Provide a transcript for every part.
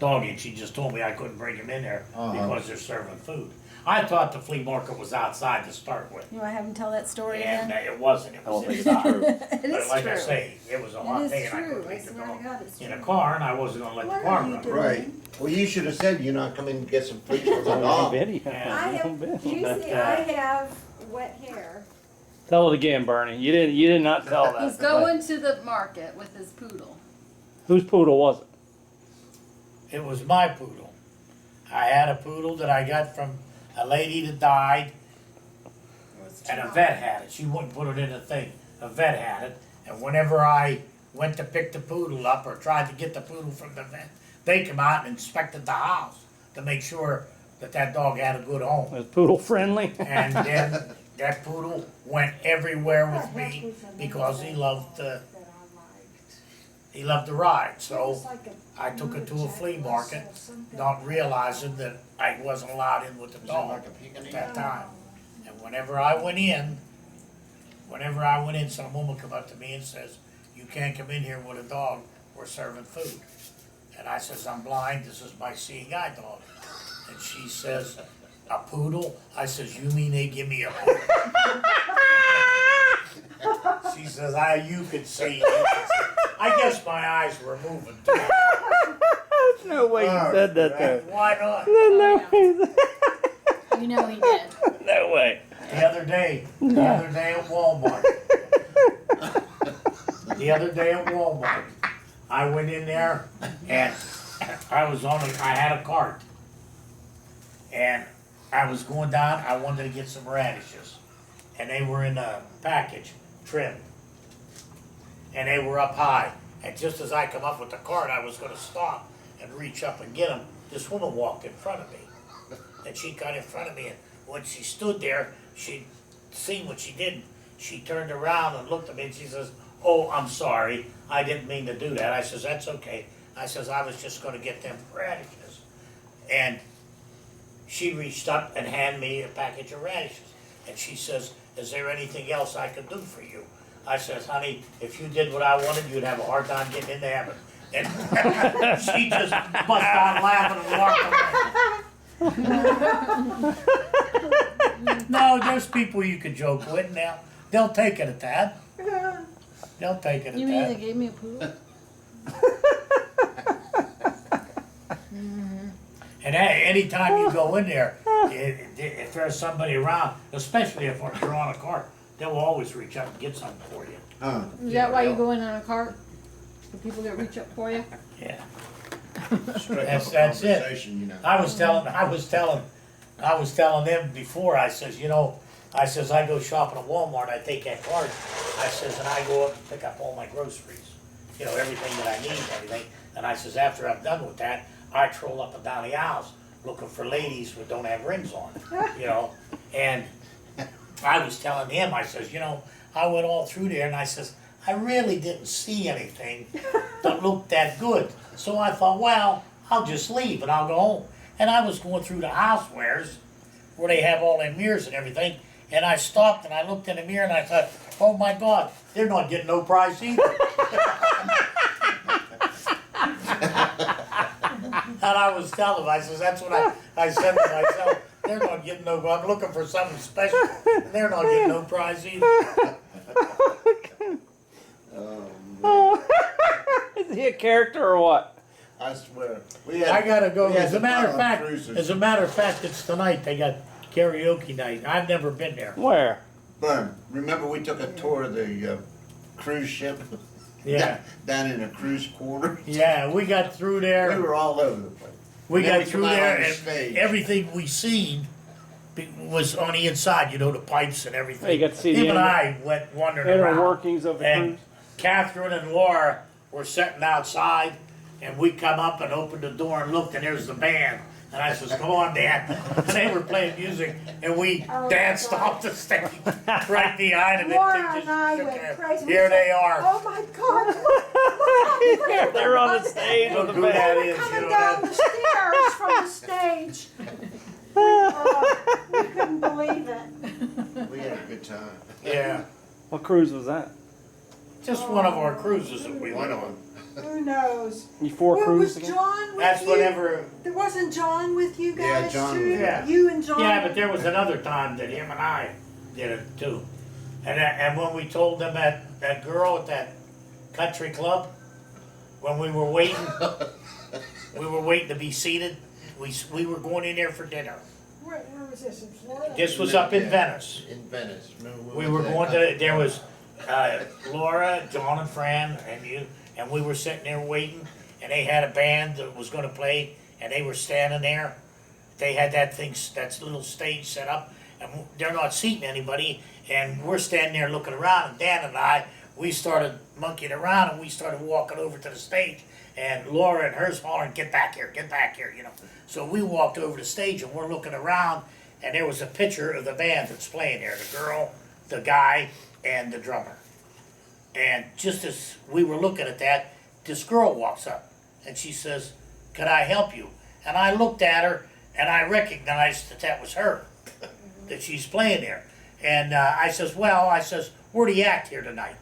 doggy, and she just told me I couldn't bring him in there because they're serving food. I thought the flea market was outside to start with. You want to have him tell that story And again? it wasn't, it was don't think it's inside. true. It But is like I true. say, it was a hot It day is and I true. couldn't I leave the swear to dog God, it's in a true. car, and I wasn't gonna let What the car are you run. doing? Right. Well, you should have said you're not coming to get some treats for the It's on dog. video. Yeah. I have, usually I have wet hair. Tell it again, Bernie. You did not tell that. He's going to the market with his poodle. Whose poodle was it? It was my poodle. I had a poodle that I got from a lady that died, and a vet had it. She wouldn't put it in a thing. A vet had it, and whenever I went to pick the poodle up or tried to get the poodle from the vet, they come out and inspected the house to make sure that that dog had a good home. Was poodle friendly? And then that poodle went everywhere with me because he loved the ride. So I took it to a flea market, not realizing that I wasn't allowed in with the Is it dog like a peek in at the that eye? time. And whenever I went in, some woman come up to me and says, "You can't come in here with a dog, we're serving food." And I says, "I'm blind, this is my seeing eye dog." And she says, "A poodle?" I says, "You mean they give me a poodle?" She says, you could see. You could see." I guess my eyes were moving too. There's no way you said that there. Why not? No way. You know he did. No way. The other day at Walmart. I went in there and I had a cart. And I was going down, I wanted to get some radishes. And they were in a package, trimmed. And they were up high. And just as I come up with the cart, I was gonna stop and reach up and get them. This woman walked in front of me. And she got in front of me, and when she stood there, she'd seen what she did. She turned around and looked at me and she says, "Oh, I'm sorry, I didn't mean to do that." I says, "That's okay." I says, "I was just gonna get them radishes." And she reached up and handed me a package of radishes. And she says, "Is there anything else I could do for you?" I says, "Honey, if you did what I wanted, you'd have a hard time getting into heaven." And she just bust out laughing and walked away. No, there's people you can joke with now. They'll take it at that. They'll take it at You mean they that. gave me a poodle? And hey, anytime you go in there, if there's somebody around, especially if you're on a cart, they'll always reach up and get something for you. Huh. Is that why you go in on a cart? The people that reach up for you? Yeah. Straight That's up it. conversation, you know. I was telling them before, I says, I go shopping at Walmart, I take that cart, I says, and I go up and pick up all my groceries, everything that I need and everything. And I says, after I'm done with that, I troll up and down the aisles looking for ladies who don't have rings on, And I was telling him, I says, I went all through there and I says, I really didn't see anything that looked that good. So I thought, well, I'll just leave and I'll go home. And I was going through the housewares where they have all their mirrors and everything. And I stopped and I looked in the mirror and I thought, oh my God, they're not getting no price either. And I was telling them, I says, that's what I said to myself. They're not getting no, I'm looking for something special. And they're not getting no prize either. Oh, Is he a character or what? I swear. I gotta go. we had As a to matter of put on fact, cruises. it's tonight. They got karaoke night. I've never been there. Where? Burn. Remember we took a tour of the cruise ship? Yeah. Down in a cruise quarter? Yeah, we got through We there. were all over the place. We Then got we through come out there on the and stage. everything we seen was on the inside, the pipes and everything. You got to see the Him and inner- I went wandering Inner around. workings of the And cruise. Catherine and Laura were sitting outside, and we come up and opened the door and looked, and there's the band. And I says, "Come on, Dad." And they were playing music, and we danced off the stage right behind them. Laura They and just I shook went their- crazy. Here they are. Oh my God! They're on the stage Look with who the that band. is. Coming down the stairs from the stage. We couldn't believe it. We had a good time. Yeah. What cruise was that? Just one of our cruises that we went on. Who knows? You four What, was cruises again? John with That's you? whenever, There wasn't John with you Yeah, guys John too? was there. You and John? yeah, but there was another time that him and I did it too. And when we told them that girl at that country club, when we were waiting to be seated, we were going in there for dinner. Where was this, in Florida? This was up in Venice. In Venice. Remember We went were that going country to, there club? was Laura, John and Fran and you, and we were sitting there waiting, and they had a band that was gonna play, and they were standing there. They had that little stage set up, and they're not seating anybody, and we're standing there looking around, and Dan and I, we started monkeying around, and we started walking over to the stage, and Laura and hers hollering, get back here, you know. So we walked over the stage, and we're looking around, and there was a picture of the band that's playing there, the girl, the guy, and the drummer. And just as we were looking at that, this girl walks up and she says, "Could I help you?" And I looked at her and I recognized that was her, that she's playing there. And I says, "We're the act here tonight."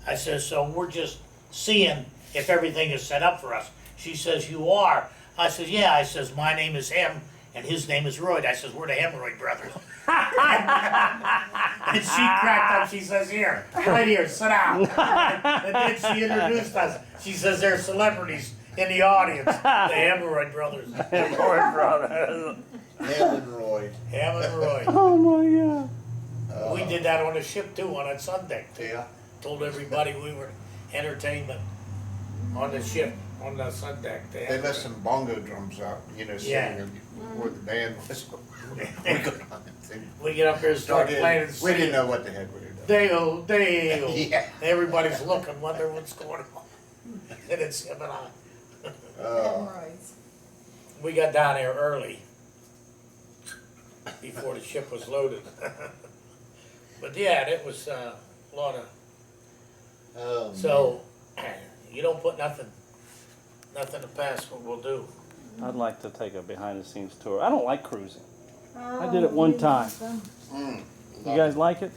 I says, "So we're just seeing if everything is set up for us." She says, "You are?" I says, "Yeah." I says, "My name is Hem and his name is Royd." I says, "We're the Hemorrhoid Brothers." And she cracked up, she says, "Here, right here, sit down." And then she introduced us. She says, "They're celebrities in the audience, the Hemorrhoid Brothers." Hemorrhoid Brothers. Hal and Roy. Ham and Roy. Oh my God. We did that on the ship too, on that sun deck too. Yeah. Told everybody we were entertainment on the ship, on the sun deck. They left some bongo drums out, you know, Yeah. sitting where the band was. We go on and sing. We get up there and start playing and We singing. didn't know what the heck we were doing. Day-o, day-o. Yeah. Everybody's looking, wondering what's going on. And it's him and I. Hemorrhoids. We got down there early, before the ship was loaded. But yeah, it was a lot of, Oh, so, you don't put nothing to pass what we'll do. I'd like to take a behind the scenes tour. I don't like cruising. I did it one time. You guys like it?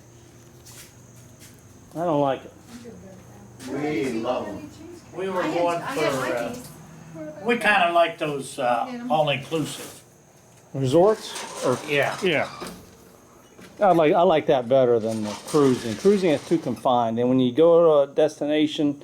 I don't like it. we love them. We were going for, we kinda like those, all-inclusive. Resorts? Or Yeah. yeah. I like that better than the cruising. Cruising is too confined, and when you go to a destination,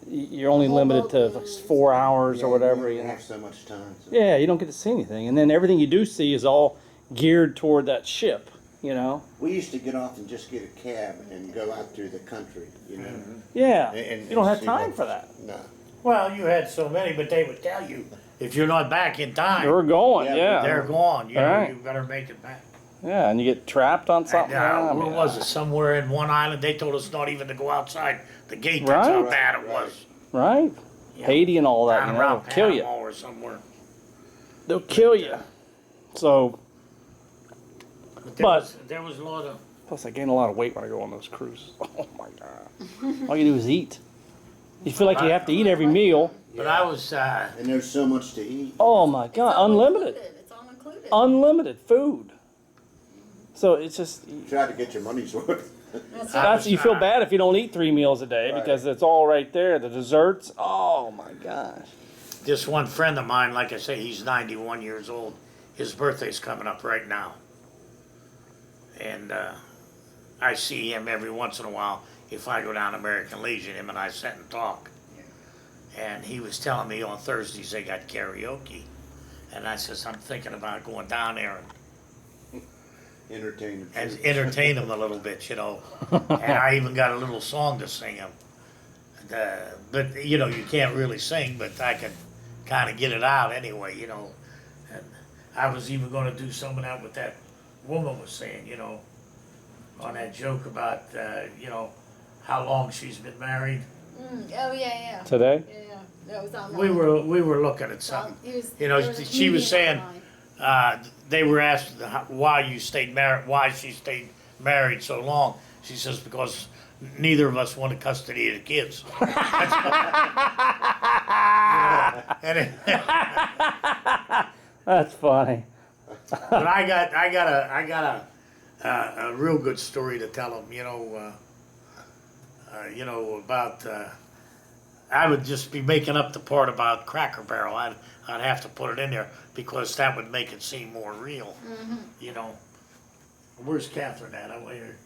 you're only limited to 4 hours or whatever. You You know? have so much time. So. Yeah, you don't get to see anything, and then everything you do see is all geared toward that ship. You know? We used to get off and just get a cab and go out through the country, you know. Yeah. And You don't have see time what- for that. No. Well, you had so many, but they would tell you, if you're not back in time, You're going. Yeah, Yeah. they're gone, you know, Alright. you better make it back. Yeah, and you get trapped on something. And, I where mean, was it? Somewhere in one island, they told us not even to go outside the gate, that's how Right. bad it was. Right? Yeah. Haiti and all that. Down You know, around they'll kill you. Panama or somewhere. They'll kill you. So, But- There was a lot of, plus I gain a lot of weight when I go on those cruises. Oh my God. All you do is eat. You feel like you have to eat every meal. but I was, And there's so much to eat. Oh my God. Unlimited. It's all included. Unlimited food. So it's just, Try to get your money's worth. that's, you feel bad if you don't eat 3 meals a day because it's all right there. The desserts. Oh my gosh. this one friend of mine, like I say, he's 91 years old. His birthday's coming up right now. And I see him every once in a while. If I go down to American Legion, him and I sit and talk. And he was telling me on Thursdays they got karaoke. And I says, I'm thinking about going down there Entertain the and troops. entertain him a little bit, you know. And I even got a little song to sing him. But, you know, you can't really sing, but I could kind of get it out anyway, you know. And I was even going to do some of that with that woman was saying, you know, on that joke about, you know, how long she's been married. Oh, yeah. Today? Yeah. That was on We were looking at something. You know, she was saying, they were asked why she stayed married so long. She says, because neither of us wanted custody of the kids. That's funny. But I got a real good story to tell them. You know, you know, about, I would just be making up the part about Cracker Barrel. I'd have to put it in there because that would make it seem more real, you know. Where's Catherine at? I'm here.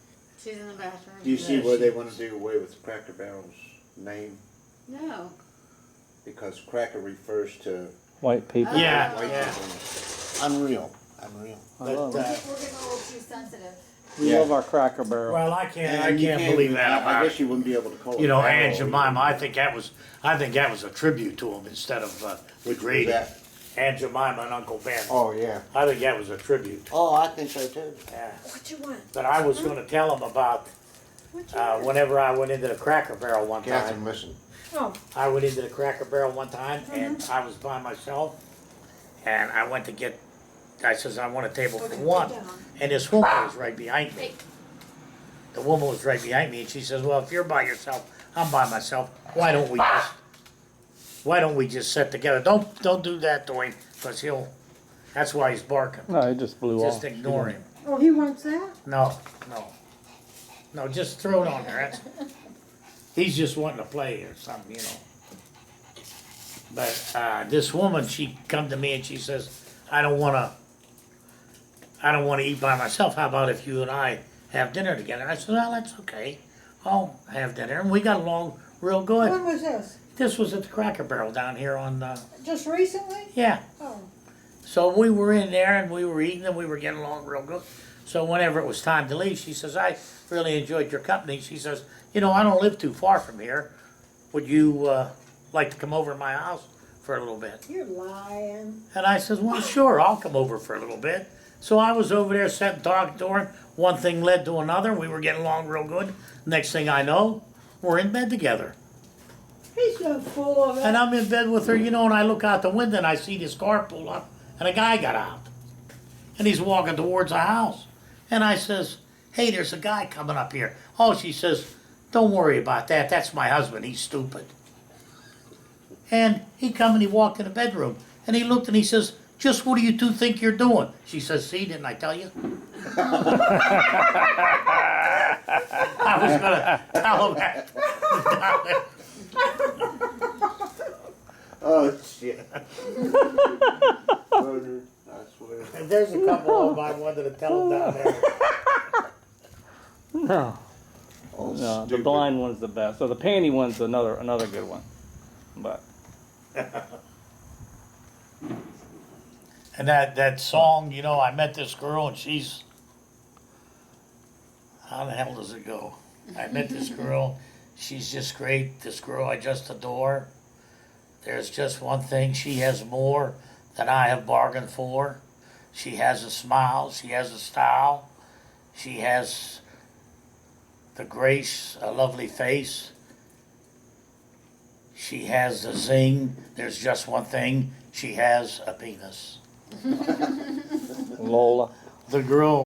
She's in the bathroom. Do you see where they wanna do away with Cracker Barrel's name? No. Because cracker refers to White people. Yeah, white yeah. people. Unreal, unreal. I But, love We're it. getting a little too sensitive. We Yeah. love our Cracker Barrel. Well, I can't And you believe that I about guess it. you wouldn't be able to call it. You know, barrel, Aunt Jemima, I think that was a tribute to him instead of, Which was degrading. that? Aunt Jemima and Uncle Ben. Oh, yeah. I think that was a tribute. Oh, I think so too. Yeah. What you want? But I was gonna tell him about, What you want? whenever I went into the Cracker Barrel one time. Catherine, listen. Oh, I went into the Cracker Barrel one time and I was by myself and I went to get, I says, I want a table for okay, one. sit down. And this woman was right behind me. The woman was right behind me and she says, well, if you're by yourself, I'm by myself, why don't we just sit together? Don't do that to him, cause that's why he's barking. No, it just blew off. Just ignore him. Oh, he wants that? No, just throw it on there. He's just wanting to play or something, you know. But this woman, she come to me and she says, I don't wanna eat by myself. How about if you and I have dinner together? I said, well, that's okay. I'll have dinner. And we got along real good. When was this? This was at the Cracker Barrel down here on, Just recently? yeah. Oh, So we were in there and we were eating and we were getting along real good. So whenever it was time to leave, she says, I really enjoyed your company. She says, you know, I don't live too far from here. Would you like to come over to my house for a little bit? you're lying. And I says, well, sure, I'll come over for a little bit. So I was over there sitting talking to her. One thing led to another. We were getting along real good. Next thing I know, we're in bed together. He's so full of And it. I'm in bed with her, you know, and I look out the window and I see this car pull up and a guy got out. And he's walking towards the house. And I says, hey, there's a guy coming up here. Oh, she says, don't worry about that. That's my husband. He's stupid. And he come and he walked in the bedroom. And he looked and he says, just what do you two think you're doing? She says, see, didn't I tell you? I was going to tell him that. Oh, shit. Murder, I swear. And there's a couple of them I wanted to tell him down there. No. Oh, No, the stupid. blind one's the best. So the panty one's another good one. But And that song, you know, I met this girl and she's, how the hell does it go? I met this girl, she's just great, this girl I just adore. There's just one thing, she has more than I have bargained for. She has a smile, she has a style, she has the grace, a lovely face. She has the zing, there's just one thing, she has a penis. Lola. The girl